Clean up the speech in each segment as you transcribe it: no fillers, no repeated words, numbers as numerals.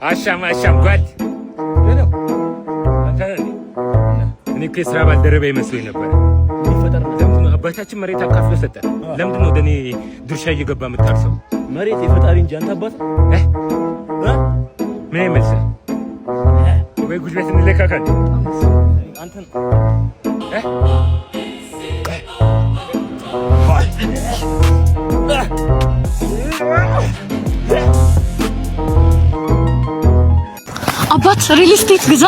አሻም ጓድ እኔ ከስራ ባልደረበ ይመስለኝ ነበር። ለምንድነው አባታችን መሬት አካፍሎ ሰጠ? ለምንድነው ወደ እኔ ድርሻ እየገባ የምታርሰው? መሬት የፈጣሪ እንጂ አንተ አባት ምን ይመስል ወይ ጉልበት እንለካካል አንተን አባት ሪል ስቴት ግዛ።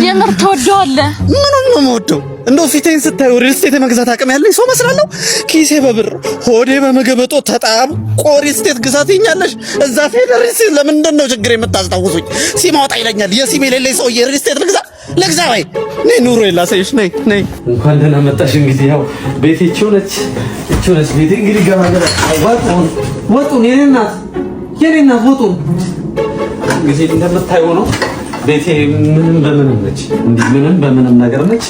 የምር ተወደዋለህ? ምንም ነው የምወደው። እንደው ፊቴን ስታዩ ሪል ስቴት የመግዛት አቅም ያለኝ ሰው መስላለሁ? ኪሴ በብር ሆዴ በምግብ እጦት ተጣብቆ ሪል ስቴት ግዛት ይኛለሽ? እዛ ፌደራል ሪል ስቴት ለምንድን ነው ችግር የምታስታውሱኝ? ሲማውጣ ይለኛል። የሲም የሌለኝ ሰው የሪል ስቴት ልግዛ ወይ? ነይ ኑሮ የላሰይሽ ነይ። እንኳን ደህና መጣሽ። እንግዲህ ያው ቤቴ እቺው ነች ቤቴ። እንግዲህ ገባገራ ወጡን የኔ እናት ወጡን እንግዲህ እንደምታየው ነው ቤቴ። ምንም በምንም ነች፣ እንዲህ ምንም በምንም ነገር ነች።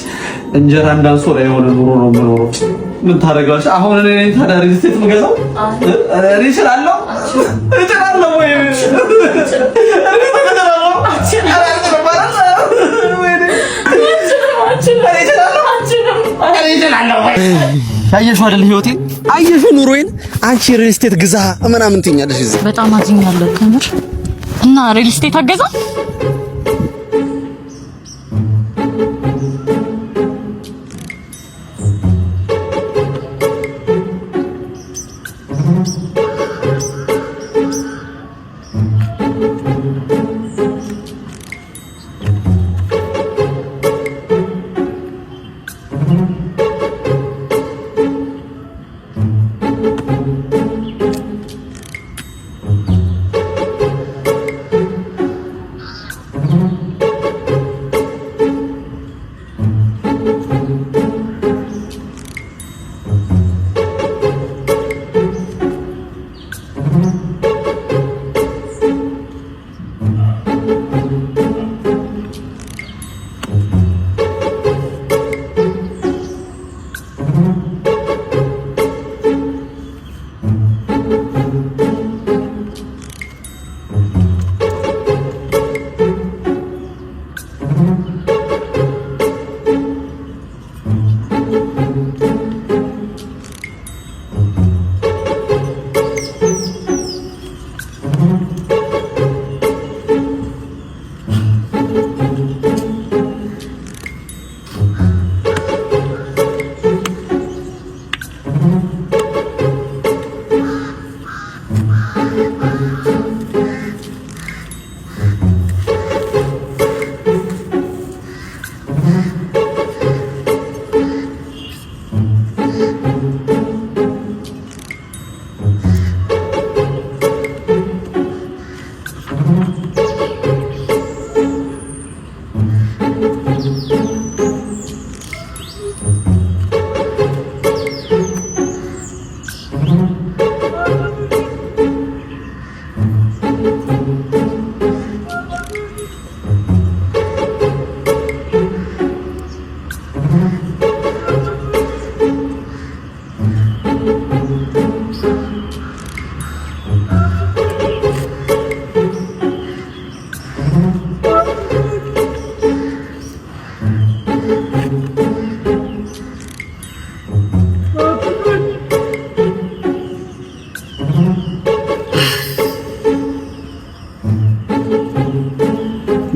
እንጀራ እንዳንሶላ የሆነ ኑሮ ነው የምኖረው። ምን ታደርጋለሽ? አሁን እኔ ታዲያ ሪል ስቴት የምገዛው እኔ እችላለሁ ወይ? አየሽው አይደል ህይወቴን? አየሽው ኑሮዬን? አንቺ ሪል ስቴት ግዛ ምናምን ትይኛለሽ እዚህ። በጣም አዝኛለሁ ከምር። እና ሪል ስቴት አገዛ?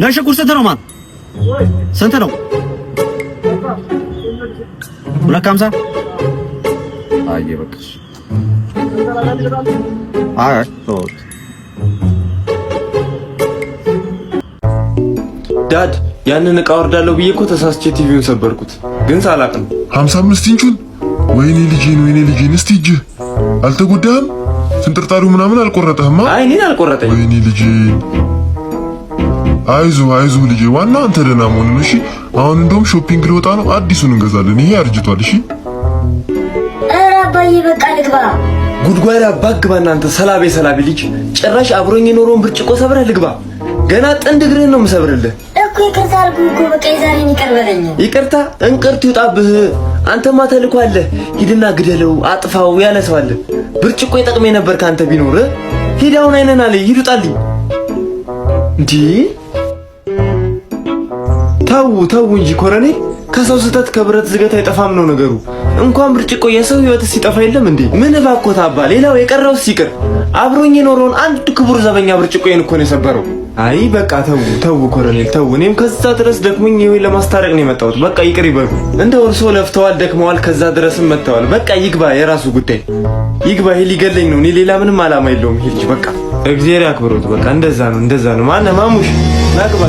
ለሽኩር ስንት ነው ማን? ስንት ነው? 250 አየ በቃሽ። አይ ቶት ዳድ ያንን እቃ ወርዳለሁ ብዬ እኮ ተሳስቼ ቲቪውን ሰበርኩት፣ ግን ሳላቅ ነው። 55 ኢንቹን ወይኔ ልጄን እስቲ እጅ አልተጎዳህም? ስንጥርጣሪው ምናምን አልቆረጠህማ? አይ እኔን አልቆረጠኝ። ወይኔ ልጄ አይዞህ ልጄ፣ ዋናው አንተ ደህና መሆን ነው። እሺ አሁን እንደውም ሾፒንግ ልወጣ ነው፣ አዲሱን እንገዛለን። ይሄ አርጅቷል። እሺ ኧረ አባዬ በቃ ልግባ። ጉድጓድ አባግባ እናንተ ሰላቤ ልጅ፣ ጭራሽ አብሮኝ የኖረውን ብርጭቆ ሰብረህ ልግባ። ገና ጥንድ እግርህን ነው የምሰብርልህ እኮ። ይቅርታ አልኩህ እኮ በቃ የዛሬን ይቅር በለኝ። ይቅርታ እንቅርት ይውጣብህ። አንተማ ተልኮ አለ፣ ሂድና ግደለው አጥፋው ያለ ሰው አለ። ብርጭቆ ይጠቅመኝ ነበር ካንተ ቢኖር። ሂድ አሁን አይነና ላይ ሂድ ውጣልኝ። እንዴ ተው እንጂ ኮረኔል፣ ከሰው ስህተት ከብረት ዝገት አይጠፋም ነው ነገሩ። እንኳን ብርጭቆ የሰው ህይወት ሲጠፋ የለም እንዴ? ምን እባክዎት አባ፣ ሌላው የቀረው ሲቅር አብሮኝ የኖረውን አንድ ክቡር ዘበኛ ብርጭቆዬን እኮ ነው የሰበረው። አይ በቃ ተው ኮረኔል ተው። እኔም ከዛ ድረስ ደክሞኝ ይሄን ለማስታረቅ ነው የመጣሁት። በቃ ይቅር ይበሉ። እንደ እርሶ ለፍተዋል ደክመዋል፣ ከዛ ድረስም መጥተዋል። በቃ ይግባ፣ የራሱ ጉዳይ ይግባ። ይሄ ሊገለኝ ነው። እኔ ሌላ ምንም አላማ የለውም። ይሄ ልጅ በቃ እግዚአብሔር ያክብሮት። በቃ እንደዛ ነው። ማነ ማሙሽ ናግባ